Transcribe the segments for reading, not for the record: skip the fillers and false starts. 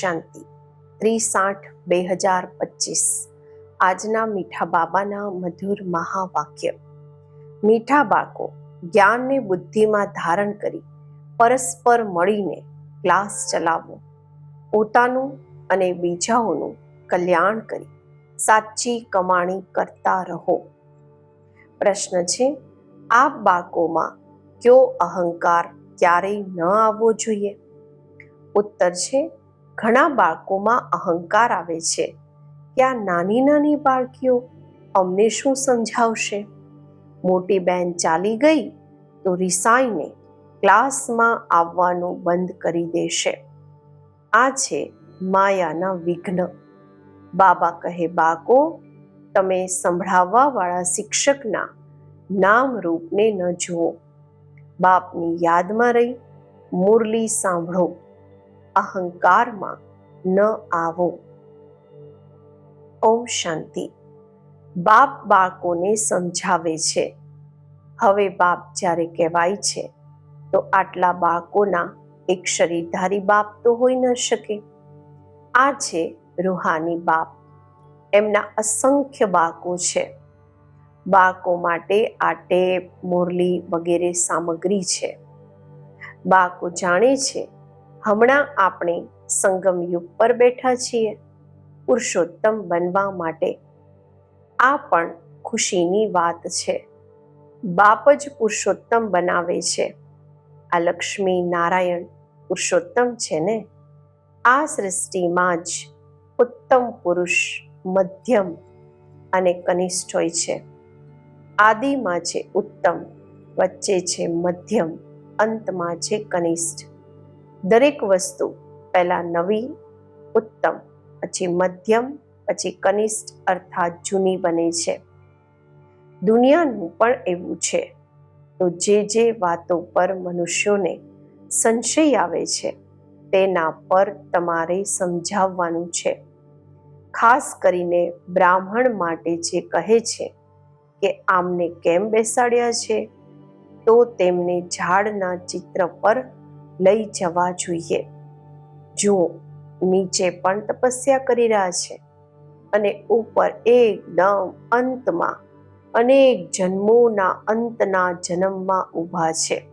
શાંતિ 30/8/2025 આજના મીઠા બાબાના મધુર મહાવાક્ય. મીઠા બાળકો, જ્ઞાનને બુદ્ધિમાં ધારણ કરી પરસ્પર મળીને ક્લાસ ચલાવો. પોતાનું અને બીજાઓનું કલ્યાણ કરી સાચી કમાણી કરતા રહો. પ્રશ્ન છે, આપ બાળકોમાં કયો અહંકાર ક્યારેય ન આવવો જોઈએ? ઉત્તર છે, ઘણા બાળકોમાં અહંકાર આવે છે કે આ નાની નાની બાળકીઓ અમને શું સમજાવશે? મોટી બહેન ચાલી ગઈ તો રિસાઈને ક્લાસમાં આવવાનું બંધ કરી દેશે. આ છે માયાના વિઘ્ન. બાબા કહે, બાળકો, તમે સંભળાવવાવાળા શિક્ષકના નામ રૂપને ન જુઓ. બાપની યાદમાં રહી મુરલી સાંભળો. અહંકારમાં ન આવો. ઓમ શાંતિ. બાપ બાળકોને સમજાવે છે. હવે બાપ જ્યારે કહેવાય છે તો આટલા બાળકોના એક શરીરધારી બાપ તો હોઈ ન શકે. આ છે રૂહાની બાપ. એમના અસંખ્ય બાળકો છે. બાળકો માટે આ ટેપ, મુરલી વગેરે સામગ્રી છે. બાળકો જાણે છે હમણાં આપણે સંગમ યુગ પર બેઠા છીએ પુરુષોત્તમ બનવા માટે. આ પણ ખુશીની વાત છે. બાપ જ પુરુષોત્તમ બનાવે છે. આ લક્ષ્મી નારાયણ પુરુષોત્તમ છે ને. આ સૃષ્ટિમાં જ ઉત્તમ પુરુષ, મધ્યમ અને કનિષ્ઠ હોય છે. આદિમાં છે ઉત્તમ, વચ્ચે છે મધ્યમ, અંતમાં છે કનિષ્ઠ. દરેક વસ્તુ પહેલા નવી, ઉત્તમ, પછી મધ્યમ, પછી કનિષ્ઠ અર્થાત જૂની બને છે. દુનિયાનું પણ એવું છે. તો જે વાતો પર મનુષ્યોને સંશય આવે છે તેના પર તમારે સમજાવવાનું છે. ખાસ કરીને બ્રાહ્મણ માટે જે કહે છે કે આમને કેમ બેસાડ્યા છે, તો તેમને ઝાડના ચિત્ર પર લઈ જવા જોઈએ. જુઓ, નીચે પણ તપસ્યા કરી રહ્યા છે અને ઉપર એકદમ અંતમાં અનેક જન્મોના અંતના જન્મમાં ઊભા છે.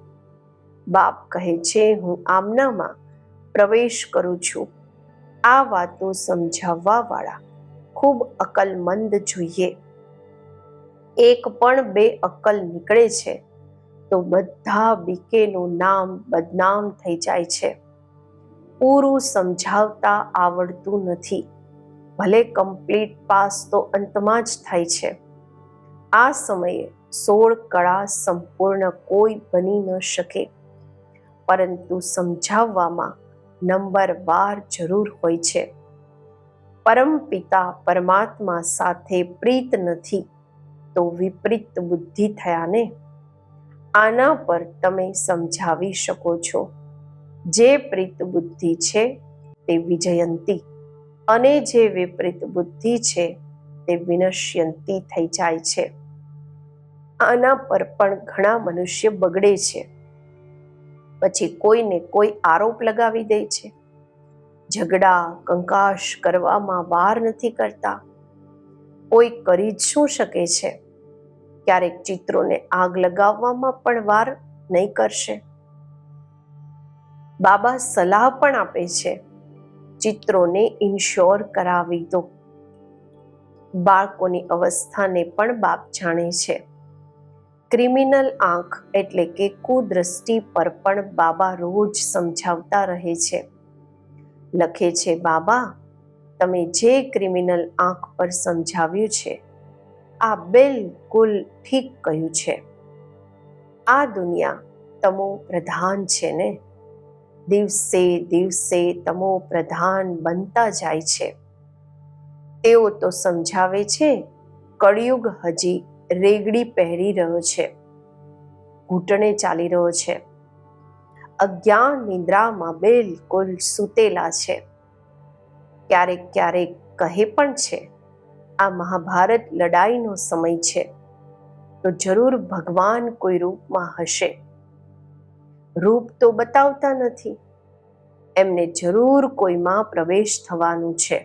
બાપ કહે છે, હું આમનામાં પ્રવેશ કરું છું. આ વાતો સમજાવવાવાળા ખૂબ અકલમંદ જોઈએ. એક પણ બે અક્કલ નીકળે છે તો બધા બીકેનું નામ બદનામ થઈ જાય છે. પૂરું સમજાવતા આવડતું નથી. ભલે કમ્પ્લીટ પાસ તો અંતમાં જ થાય છે. આ સમયે 16 કળા સંપૂર્ણ કોઈ બની ન શકે, પરંતુ સમજાવવામાં નંબરવાર જરૂર હોય છે. પરમપિતા પરમાત્મા સાથે પ્રીત નથી તો વિપરીત બુદ્ધિ થયા ને. આના પર તમે સમજાવી શકો છો. જે પ્રીત બુદ્ધિ છે તે વિજયંતી અને જે વિપરીત બુદ્ધિ છે તે વિનશ્યંતી થઈ જાય છે. આના પર પણ ઘણા મનુષ્ય બગડે છે. પછી કોઈને કોઈ આરોપ લગાવી દે છે. ઝઘડા કંકાશ કરવામાં વાર નથી કરતા. કોઈ કરી જ શું શકે છે? ક્યારેક ચિત્રોને આગ લગાવવામાં પણ વાર નહીં કરશે. બાબા સલાહ પણ આપે છે, ચિત્રોને ઇન્શ્યોર કરાવી દો. બાળકોની અવસ્થાને પણ બાપ જાણે છે. ક્રિમિનલ આંખ એટલે કે કુદ્રષ્ટિ પર પણ બાબા રોજ સમજાવતા રહે છે. લખે છે, બાબા, તમે જે ક્રિમિનલ આંખ પર સમજાવ્યું છે આ બિલકુલ ઠીક કહ્યું છે. આ દુનિયા તમો પ્રધાન છે ને. દિવસે દિવસે તમો પ્રધાન બનતા જાય છે. તેઓ તો સમજાવે છે કળિયુગ હજી રેગડી પહેરી રહ્યો છે, ઘૂંટણે ચાલી રહ્યો છે. અજ્ઞાન નિદ્રામાં બિલકુલ સૂતેલા છે. ક્યારેક ક્યારેક કહે પણ છે આ મહાભારત લડાઈનો સમય છે તો જરૂર ભગવાન કોઈ રૂપમાં હશે. રૂપ તો બતાવતા નથી. એમને જરૂર કોઈમાં પ્રવેશ થવાનું છે.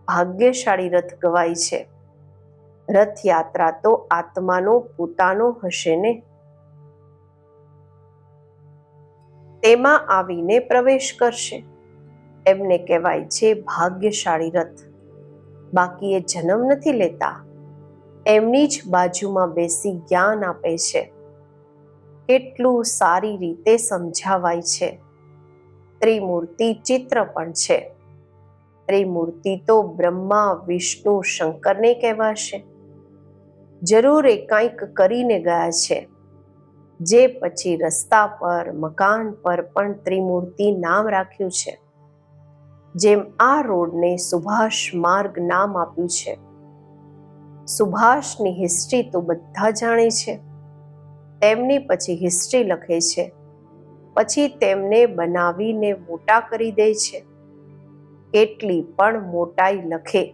ભાગ્યશાળી રથ ગવાય છે. રથયાત્રા તો આત્માનો પોતાનો હશે ને, તેમાં આવીને પ્રવેશ કરશે. એમને કહેવાય છે ભાગ્યશાળી રથ. બાકી એ જન્મ નથી લેતા, એમની જ બાજુમાં બેસી જ્ઞાન આપે છે. કેટલું સારી રીતે સમજાવાય છે. ત્રિમૂર્તિ ચિત્ર પણ છે. ત્રિમૂર્તિ તો બ્રહ્મા, વિષ્ણુ, શંકરને કહેવાશે. જરૂર એ કંઈક કરીને ગયા છે, જે પછી રસ્તા પર, મકાન પર પણ ત્રિમૂર્તિ નામ રાખ્યું છે. જેમ આ રોડને સુભાષ માર્ગ નામ આપ્યું છે. સુભાષની હિસ્ટ્રી તો બધા જાણે છે. તેમની પછી હિસ્ટ્રી લખે છે, પછી તેમને બનાવીને મોટા કરી દે છે. કેટલી પણ મોટાઈ લખે.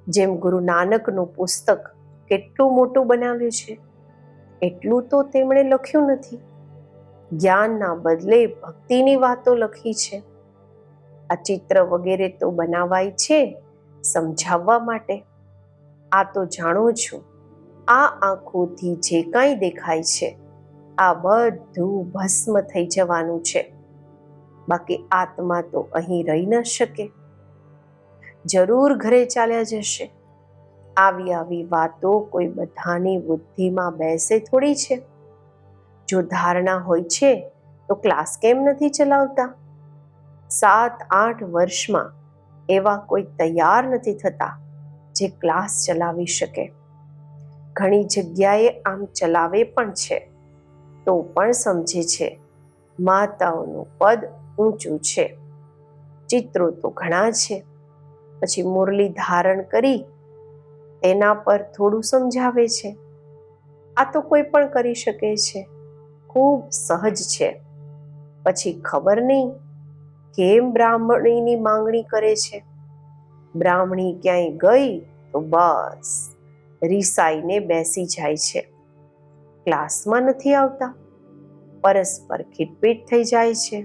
જેમ ગુરુ નાનકનું પુસ્તક કેટલું મોટું બનાવ્યું છે, એટલું તો તેમણે લખ્યું નથી. જ્ઞાનના બદલે ભક્તિની વાતો લખી છે. આ ચિત્ર વગેરે તો બનાવાય છે સમજાવવા માટે. આ તો જાણું છું, આ આંખોથી જે કાંઈ દેખાય છે, આ બધું ભસ્મ થઈ જવાનું છે. બાકી આત્મા તો અહીં રહી ન શકે, જરૂર ઘરે ચાલ્યા જશે. આવી વાતો કોઈ બધાની બુદ્ધિમાં બેસે થોડી છે. જો ધારણા હોય છે તો ક્લાસ કેમ નથી ચલાવતા? 7-8 વર્ષમાં એવા કોઈ તૈયાર નથી થતા જે ક્લાસ ચલાવી શકે. ઘણી જગ્યાએ આમ ચલાવે પણ છે, તો પણ સમજે છે માતાઓનું પદ ઊંચું છે. ચિત્રો તો ઘણા છે, પછી મુરલી ધારણ કરી તેના પર થોડું સમજાવે છે. આ તો કોઈ પણ કરી શકે છે, ખૂબ સહજ છે. પછી ખબર નહીં કેમ બ્રાહ્મણીની માંગણી કરે છે. બ્રાહ્મણી ક્યાંય ગઈ તો બસ રીસાઈને બેસી જાય છે. ક્લાસમાં નથી આવતા, પરસ્પર ખીટપીટ થઈ જાય છે.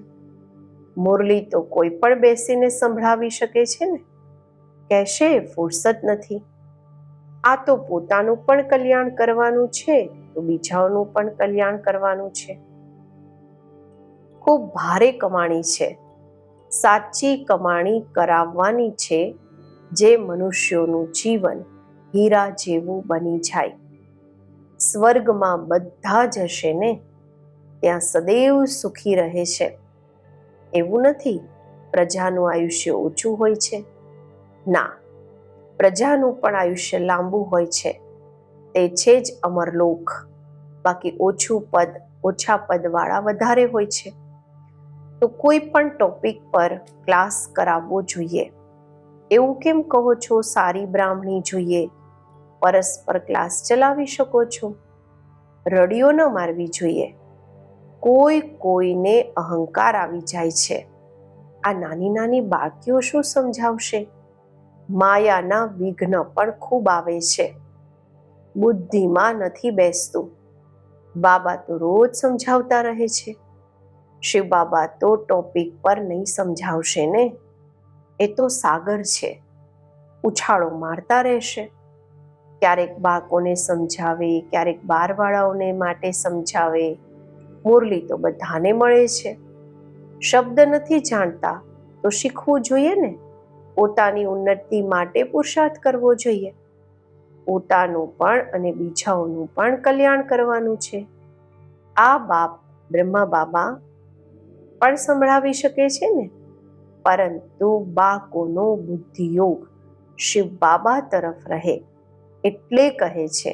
મુરલી તો કોઈ પણ બેસીને સંભળાવી શકે છે ને. કહેશે ફુરસત નથી. આ તો પોતાનું પણ કલ્યાણ કરવાનું છે, તો બીજાઓનું પણ કલ્યાણ કરવાનું છે. ખૂબ ભારે કમાણી છે. સાચી કમાણી કરાવવાની છે, જે મનુષ્યોનું જીવન હીરા જેવું બની જાય. સ્વર્ગમાં બધા જ હશે ને, ત્યાં સદૈવ સુખી રહે છે. એવું નથી પ્રજાનું આયુષ્ય ઓછું હોય છે. ના, પ્રજાનું પણ આયુષ્ય લાંબુ હોય છે. તે છે જ અમરલોક. બાકી ઓછું પદ, ઓછા પદવાળા વધારે હોય છે. તો કોઈ પણ ટોપિક પર ક્લાસ કરાવવો જોઈએ. એવું કેમ કહો છો સારી બ્રાહ્મણી જોઈએ? પરસ્પર ક્લાસ ચલાવી શકો છો. રડીઓ ન મારવી જોઈએ. કોઈને અહંકાર આવી જાય છે. આ નાની નાની બાળકીઓ શું સમજાવશે? માયાના વિઘ્ન પણ ખૂબ આવે છે. બુદ્ધિમાં નથી બેસતું. બાબા તો રોજ સમજાવતા રહે છે. શિવ બાબા તો ટોપિક પર નહીં સમજાવશે ને. એ તો સાગર છે, ઉછાળો મારતા રહેશે. ક્યારેક બાળકોને સમજાવે, ક્યારેક બારવાળાઓને માટે સમજાવે. મુરલી તો બધાને મળે છે. શબ્દ નથી જાણતા તો શીખવું જોઈએ ને. પોતાની ઉન્નતિ માટે પુરુષાર્થ કરવો જોઈએ. પોતાનું પણ અને બીજાઓનું પણ કલ્યાણ કરવાનું છે. આ બાપ બ્રહ્મા બાબા પણ સંભળાવી શકે છે ને. પરંતુ બાળકોનો બુદ્ધિયોગ શિવ બાબા તરફ રહે એટલે કહે છે,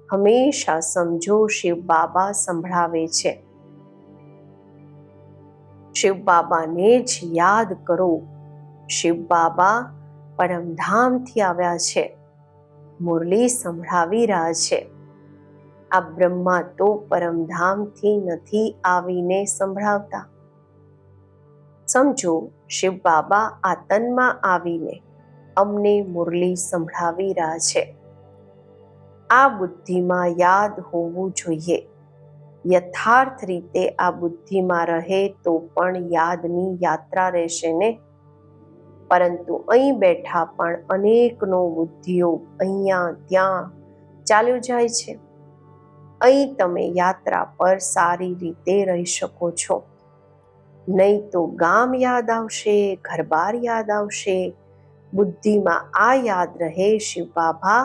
હંમેશા સમજો શિવ બાબા સંભળાવે છે. શિવ બાબાને જ યાદ કરો. શિવ બાબા પરમધામથી આવ્યા છે, મુરલી સંભળાવી રહ્યા છે. આ બ્રહ્મા તો પરમધામથી નથી આવીને સંભળાવતા. સમજો, શિવ બાબા આ તનમાં આવીને અમને મુરલી સંભળાવી રહ્યા છે. આ બુદ્ધિમાં યાદ હોવું જોઈએ. યથાર્થ રીતે આ બુદ્ધિમાં રહે તો પણ યાદની યાત્રા રહેશે ને. પરંતુ અહીં બેઠા પણ અનેકનો બુદ્ધિઓ અહીંયા ત્યાં ચાલ્યો જાય છે. અહીં તમે યાત્રા પર સારી રીતે રહી શકો છો. નહીં તો ગામ યાદ આવશે, ઘરબાર યાદ આવશે. બુદ્ધિમાં આ યાદ રહે, શિવ બાબા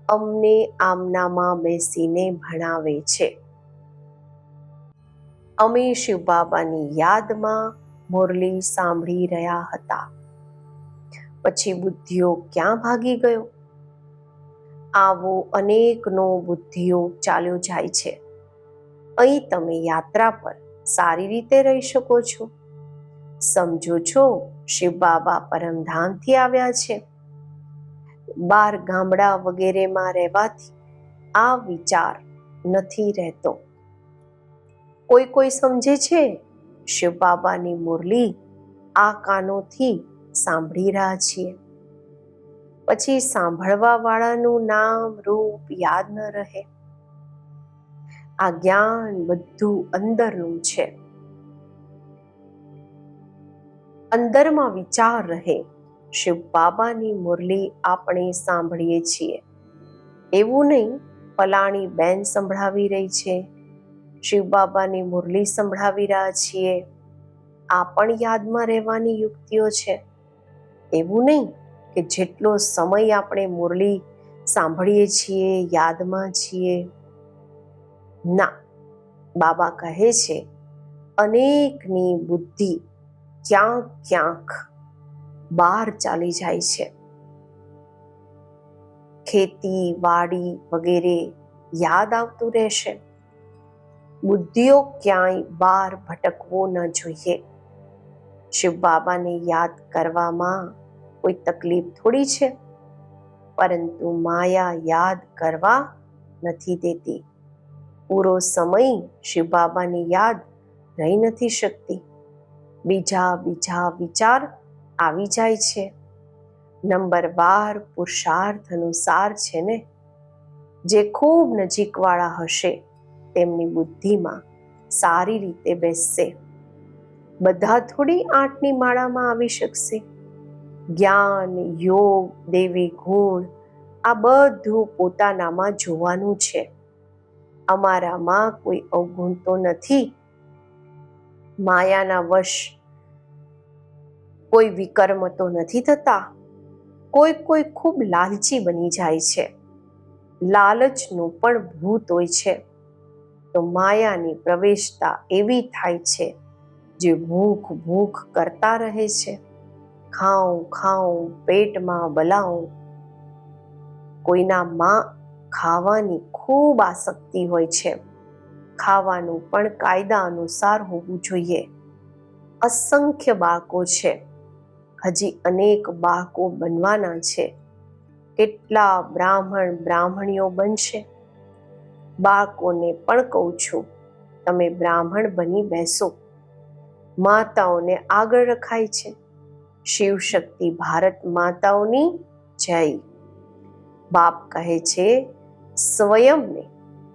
અમને આમનામાં બેસીને ભણાવે છે. અમે શિવ બાબાની યાદમાં મુરલી સાંભળી રહ્યા હતા. પછી બુદ્ધિઓ ક્યાં ભાગી ગયો? આવો અનેકનો બુદ્ધિઓ ચાલ્યો જાય છે. અહીં તમે યાત્રા પર સારી રીતે રહી શકો છો. સમજો છો શિવ બાબા પરમધામથી આવ્યા છે. બાર ગામડા વગેરેમાં રહેવાથી આ વિચાર નથી રહેતો. કોઈ સમજે છે શિવ બાબાની મુરલી આ કાનોથી સાંભળી રહ્યા છીએ. પછી સાંભળવા વાળાનું નામ રૂપ યાદ ન રહે. આ જ્ઞાન બધું અંદરનું છે. અંદરમાં વિચાર રહે, શિવ બાબાની મુરલી આપણે સાંભળીએ છીએ. એવું નહીં ફલાણી બેન સંભળાવી રહી છે, શિવ બાબાની મુરલી સંભળાવી રહ્યા છીએ. આ પણ યાદમાં રહેવાની યુક્તિઓ છે. એવું નહીં કે જેટલો સમય આપણે મુરલી સાંભળીએ છીએ યાદમાં છીએ. ના, બાબા કહે છે અનેકની બુદ્ધિ ક્યાંક બહાર ચાલી જાય છે. ખેતી વાડી વગેરે યાદ આવતું રહેશે. બુદ્ધિઓ ક્યાંય બહાર ભટકવો ન જોઈએ. શિવ બાબાને યાદ કરવામાં કોઈ તકલીફ થોડી છે, પરંતુ માયા યાદ કરવા નથી દેતી. પૂરો સમય શિવ બાબાની યાદ રહી નથી શકતી. બીજા વિચાર આવી જાય છે. નંબર 12 પુરુષાર્થ અનુસાર છે ને. જે ખૂબ નજીકવાળા હશે તેમની બુદ્ધિમાં સારી રીતે બેસશે. બધા થોડી 8ની માળામાં આવી શકશે. જ્ઞાન, યોગ, દેવી ગુણ આ બધું પોતાનામાં જોવાનું છે. અમારામાં કોઈ અવગુણ તો નથી. માયાના વશ કોઈ વિકર્મ તો નથી થતા. કોઈ ખૂબ લાલચી બની જાય છે. લાલચનું પણ ભૂત હોય છે. તો માયાની પ્રવેશતા એવી થાય છે જે ભૂખ કરતા રહે છે. ખાઉં પેટમાં બલાઉં. કોઈનામાં ખાવાની ખૂબ આસક્તિ હોય છે. ખાવાનું પણ કાયદા અનુસાર હોવું જોઈએ. અસંખ્ય બાળકો છે. હજી અનેક બાળકો બનવાના છે. કેટલા બ્રાહ્મણીઓ બનશે. બાળકોને પણ કહું છું તમે બ્રાહ્મણ બની બેસો. માતાઓને આગળ રખાય છે. શિવ શક્તિ ભારત માતાઓની જય. બાપ કહે છે સ્વયંને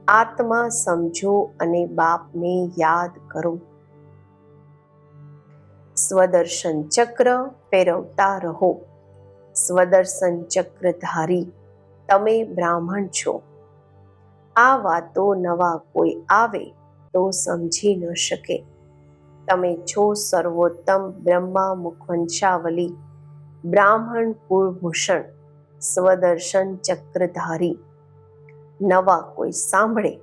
આત્મા સમજો અને બાપને યાદ કરો. સ્વદર્શન ચક્ર ફેરવતા રહો. સ્વદર્શન ચક્રધારી તમે બ્રાહ્મણ છો. આ વાતો નવા કોઈ આવે તો સમજી ન શકે. તમે છો સર્વોત્તમ બ્રહ્મા મુખવંશાવલી બ્રાહ્મણ કુળભૂષણ સ્વદર્શન ચક્રધારી. નવા કોઈ સાંભળે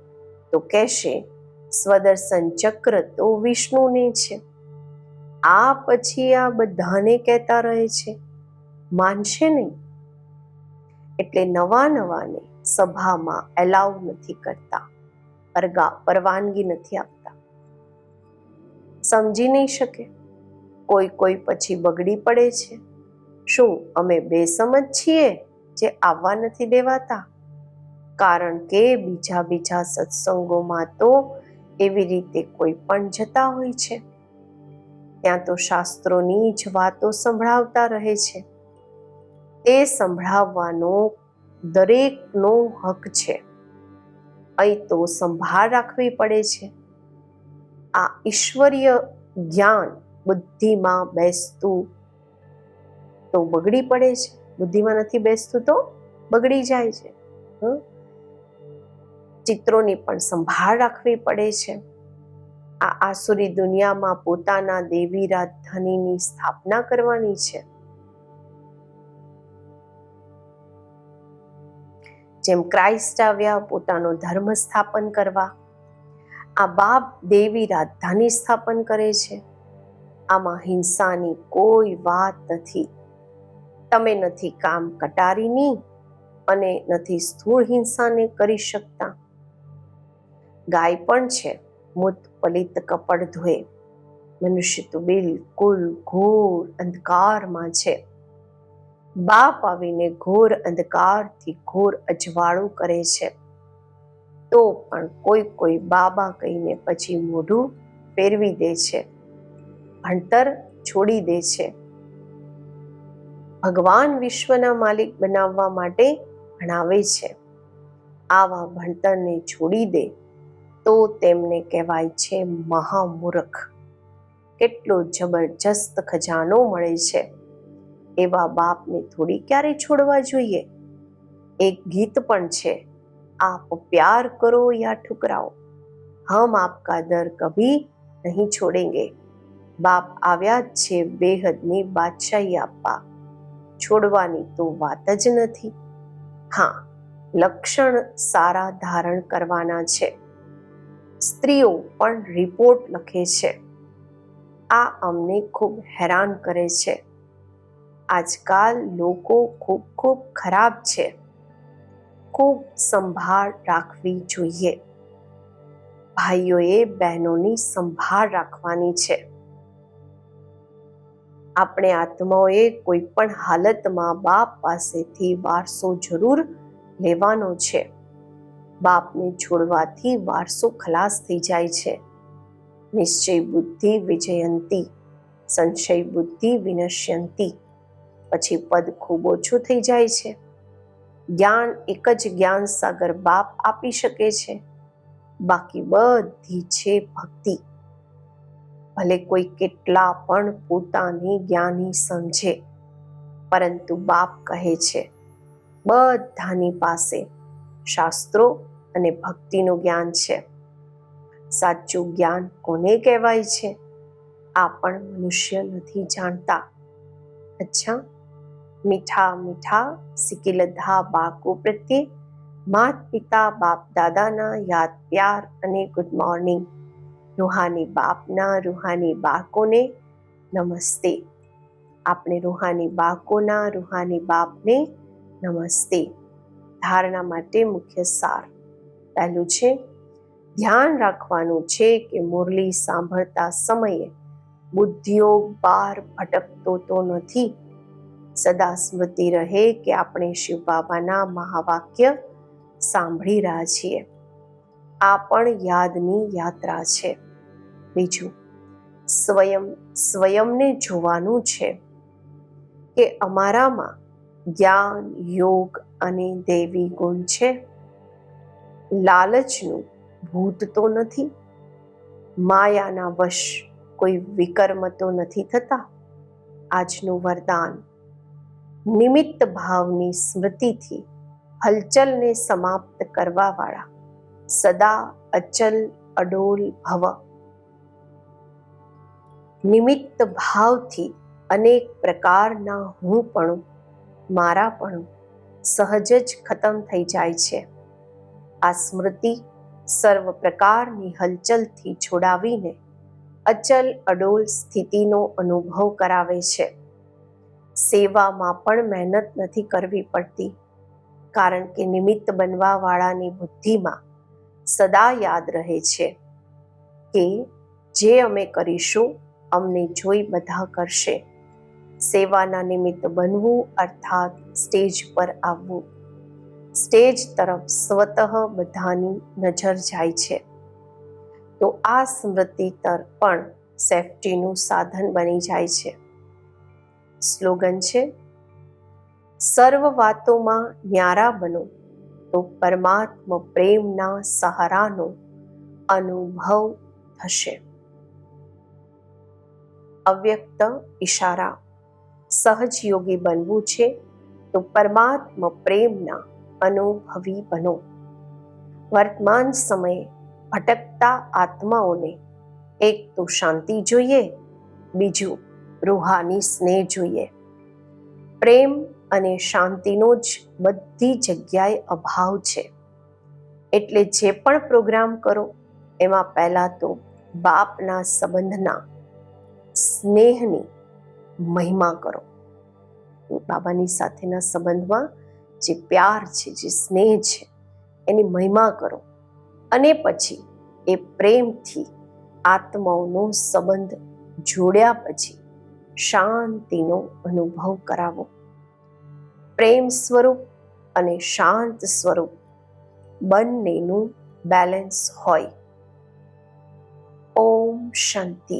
તો કહેશે સ્વદર્શન ચક્ર તો વિષ્ણુને છે. આ પછી આ બધાને કહેતા રહે છે. માનશે નહીં. એટલે નવાને સભામાં એલાઉ નથી કરતા. પરવાનગી નથી આપતા. સમજી નહીં શકે. કોઈ પછી બગડી પડે છે. શું અમે બેસમજ છીએ જે આવવા નથી દેવાતા? કારણ કે બીજા સત્સંગોમાં તો એવી રીતે કોઈ પણ જતા હોય છે. ત્યાં તો શાસ્ત્રોની જ વાતો સંભળાવતા રહે છે. તે સંભળાવવાનો દરેકનો હક છે. અહીં તો સંભાળ રાખવી પડે છે. આ ઈશ્વરીય જ્ઞાન બુદ્ધિમાં બેસતું તો બગડી પડે છે, બુદ્ધિમાં નથી બેસતું તો બગડી જાય છે. ચિત્રોની પણ સંભાળ રાખવી પડે છે. આ આસુરી દુનિયામાં પોતાના દેવી રાજધાનીની સ્થાપના કરવાની છે. જેમ ક્રાઇસ્ટ આવ્યા પોતાનો ધર્મ સ્થાપન કરવા, આ બાપ દેવી રાજધાની સ્થાપન કરે છે. આમાં હિંસાની કોઈ વાત નથી. તમે નથી કામ કટારીની અને નથી સ્થૂળ હિંસાને કરી શકતા. ગાય પણ છે મૂત પલિત કપડ ધોએ, મનુષ્ય તો બિલકુલ ઘોર અંધકારમાં છે. બાપ આવીને ઘોર અંધકારથી ઘોર અજવાળું કરે છે, તો પણ કોઈ બાબા કહીને પછી મોઢું ફેરવી દે છે, ભણતર છોડી દે છે. ભગવાન વિશ્વના માલિક બનાવવા માટે ભણાવે છે. આવા ભણતરને છોડી દે તો તેમને કહેવાય છે મહામૂર્ખ. કેટલો જબરજસ્ત ખજાનો મળે છે, એવા બાપને થોડી ક્યારે છોડવા જોઈએ. એક ગીત પણ છે, આપ પ્યાર કરો યા ઠુકરાઓ, હમ આપકા દર કભી નહીં છોડેંગે. બાપ આવ્યા જ છે બેહદની બાદશાહી આપવા, છોડવાની તો વાત જ નથી. હા, લક્ષણ સારા ધારણ કરવાના છે. સ્ત્રીઓ પણ રિપોર્ટ લખે છે. આ અમને ખૂબ હેરાન કરે છે. આજકાલ લોકો ખૂબ ખરાબ છે. ખૂબ સંભાળ રાખવી જોઈએ. ભાઈઓએ બહેનોની સંભાળ રાખવાની છે. આપણે આત્માઓએ કોઈ પણ હાલતમાં બાપ પાસેથી વારસો જરૂર લેવાનો છે. બાપને છોડવાથી વારસો ખલાસ થઈ જાય છે. નિશ્ચય બુદ્ધિ વિજયંતી, સંશય બુદ્ધિ વિનશ્યંતી. પછી પદ ખૂબ ઓછું થઈ જાય છે. જ્ઞાન એક જ જ્ઞાન સાગર બાપ આપી શકે છે, બાકી બધી છે ભક્તિ. ભલે કોઈ કેટલા પણ પોતાની જ્ઞાની સમજે, પરંતુ બાપ કહે છે બધાની પાસે શાસ્ત્રો અને ભક્તિનું જ્ઞાન છે. સાચું જ્ઞાન કોને કહેવાય છે આ પણ મનુષ્ય નથી જાણતા. અચ્છા, મીઠા મીઠા સિકિલધા બાળકો પ્રત્યે માત પિતા બાપ દાદાના યાદ પ્યાર અને ગુડ મોર્નિંગ. રૂહાની બાપના રૂહાની બાળકોને નમસ્તે. આપણે રૂહાની બાળકોના રૂહાની બાપને નમસ્તે. ધારણા માટે મુખ્ય સાર. પહેલું છે, ધ્યાન રાખવાનું છે કે મુરલી સાંભળતા સમયે બુદ્ધિઓ બહાર ભટકતો તો નથી. સદા સ્મૃતિ રહે કે આપણે શિવ બાબાના મહાવાક્ય સાંભળી રહ્યા છીએ. આ પણ યાદની યાત્રા છે. બીજું, સ્વયંને જોવાનું છે કે અમારામાં જ્ઞાન, યોગ અને દૈવી ગુણ છે. લાલચનું ભૂત તો નથી. માયાના વશ કોઈ વિકર્મ તો નથી થતા. આજનું વરદાન, નિમિત્ત ભાવની સ્મૃતિથી હલચલને સમાપ્ત કરવાવાળા સદા અચલ અડોલ ભવ. નિમિત્ત ભાવથી અનેક પ્રકારના હુંપણું, મારાપણું સહજ જ ખતમ થઈ જાય છે. આ સ્મૃતિ સર્વ પ્રકારની હલચલથી છોડાવીને અચલ અડોલ સ્થિતિનો અનુભવ કરાવે છે. સેવામાં પણ મહેનત નથી કરવી પડતી, કારણ કે નિમિત્ત બનવાવાળાની બુદ્ધિમાં સદા યાદ રહે છે કે જે અમે કરીશું અમને જોઈ બધા કરશે. સેવાના નિમિત્ત બનવું અર્થાત સ્ટેજ પર આવવું. સ્ટેજ તરફ સ્વતઃ બધાની નજર જાય છે. તો આ સ્મૃતિ પણ સેફટીનું સાધન બની જાય છે. સ્લોગન છે, સર્વ વાતોમાં ન્યારા બનો તો પરમાત્મા પ્રેમના સહારાનો અનુભવ થશે. અવ્યક્ત ઈશારા. સહજ યોગી બનવું છે તો પરમાત્મા પ્રેમના અનુભવી બનો. વર્તમાન સમયે ભટકતા આત્માઓને એક તો શાંતિ જોઈએ, બીજું રૂહાની સ્નેહ જોઈએ. પ્રેમ અને શાંતિનો જ બધી જગ્યાએ અભાવ છે. એટલે જે પણ પ્રોગ્રામ કરો એમાં પહેલાં તો બાપના સંબંધના સ્નેહની મહિમા કરો. બાબાની સાથેના સંબંધમાં જે પ્યાર છે, જે સ્નેહ છે, એની મહિમા કરો અને પછી એ પ્રેમથી આત્માઓનો સંબંધ જોડ્યા પછી શાંતિનો અનુભવ કરાવો. પ્રેમ સ્વરૂપ અને શાંત સ્વરૂપ બંનેનું બેલેન્સ હોય. ઓમ શાંતિ.